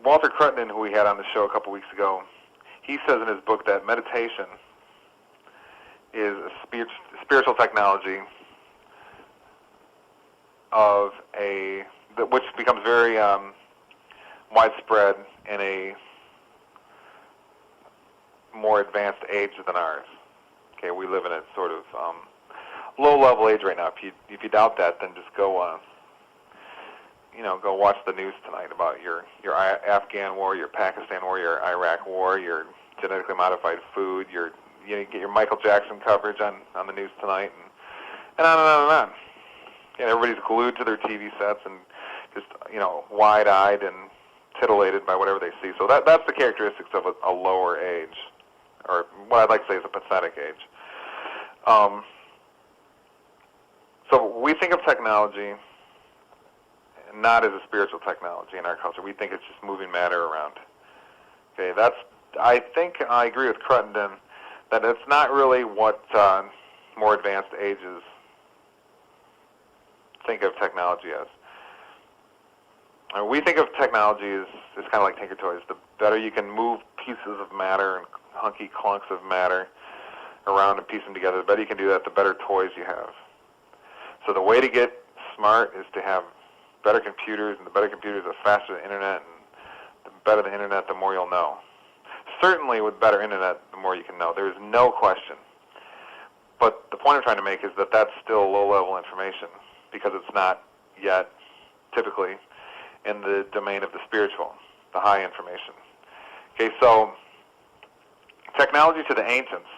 Walter Cruttenden, who we had on the show a couple weeks ago, he says in his book that meditation is a spiritual technology which becomes very widespread in a more advanced age than ours. Okay, we live in a sort of low-level age right now. If you doubt that, then just go go watch the news tonight about your Afghan war, your Pakistan war, your Iraq war, your genetically modified food, you get your Michael Jackson coverage on the news tonight, and on and on and on. And everybody's glued to their TV sets and just wide-eyed and titillated by whatever they see. So that's the characteristics of a lower age, or what I'd like to say is a pathetic age. So we think of technology not as a spiritual technology in our culture. We think it's just moving matter around. Okay, I think I agree with Cruttenden that it's not really what more advanced ages think of technology as. We think of technology as kind of like Tinker Toys. The better you can move pieces of matter and hunky clunks of matter around and piece them together, the better you can do that, the better toys you have. So the way to get smart is to have better computers, and the better computers, the faster the internet, and the better the internet, the more you'll know. Certainly with better internet, the more you can know. There is no question. But the point I'm trying to make is that that's still low-level information because it's not yet typically in the domain of the spiritual, the high information. Okay, so technology to the ancients,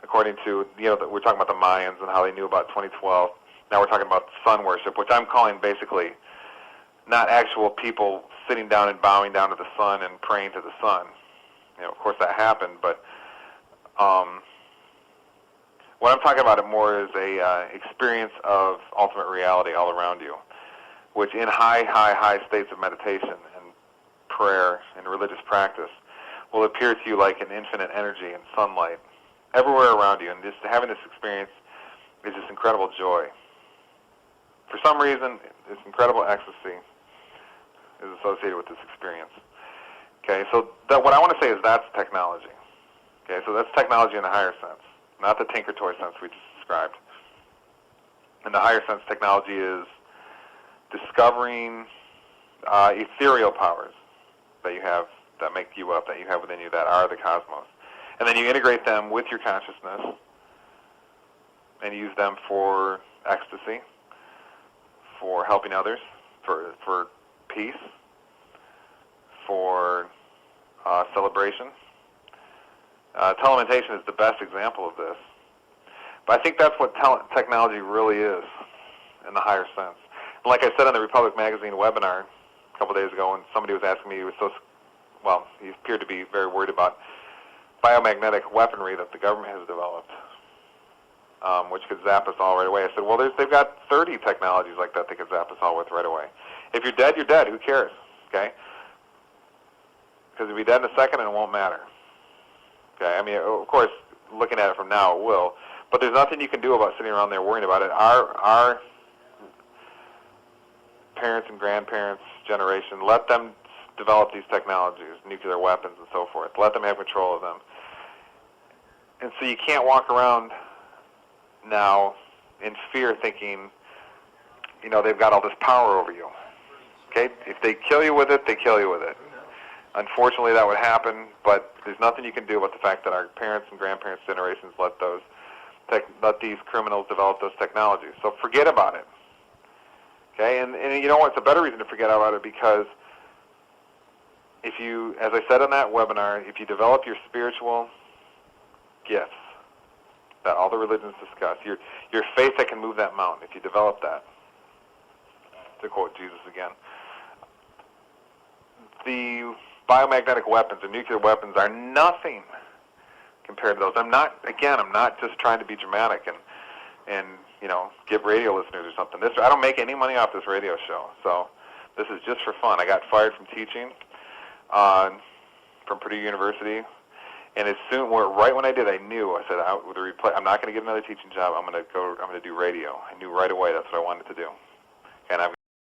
according to, we're talking about the Mayans and how they knew about 2012. Now we're talking about sun worship, which I'm calling basically not actual people sitting down and bowing down to the sun and praying to the sun. Of course that happened, but what I'm talking about it more is a experience of ultimate reality all around you, which in high states of meditation and prayer and religious practice will appear to you like an infinite energy and sunlight everywhere around you. And just having this experience is this incredible joy. For some reason, this incredible ecstasy is associated with this experience. Okay, so what I want to say is that's technology. Okay, so that's technology in the higher sense, not the Tinker Toy sense we just described. In the higher sense, technology is discovering ethereal powers that you have, that make you up, that you have within you, that are the cosmos. And then you integrate them with your consciousness and use them for ecstasy, for helping others, for peace, for celebration. Telementation is the best example of this. But I think that's what technology really is in the higher sense. And like I said on the Republic Magazine webinar a couple days ago, when somebody was asking me, he appeared to be very worried about biomagnetic weaponry that the government has developed, which could zap us all right away. I said, well, they've got 30 technologies like that they could zap us all with right away. If you're dead, you're dead. Who cares? Okay? Because you'll be dead in a second and it won't matter. Okay? I mean, of course, looking at it from now, it will. But there's nothing you can do about sitting around there worrying about it. Our parents and grandparents' generation, let them develop these technologies, nuclear weapons and so forth. Let them have control of them. And so you can't walk around now in fear thinking, they've got all this power over you. Okay? If they kill you with it, they kill you with it. Unfortunately, that would happen, but there's nothing you can do about the fact that our parents' and grandparents' generations let these criminals develop those technologies. So forget about it. Okay? And you know what? It's a better reason to forget about it because if you, as I said on that webinar, if you develop your spiritual gifts that all the religions discuss, your faith that can move that mountain, if you develop that, to quote Jesus again, the biomagnetic weapons and nuclear weapons are nothing compared to those. I'm not just trying to be dramatic and give radio listeners or something. I don't make any money off this radio show, so this is just for fun. I got fired from teaching from Purdue University, and right when I did, I knew. I said, I'm not going to get another teaching job. I'm going to do radio. I knew right away that's what I wanted to do, and I've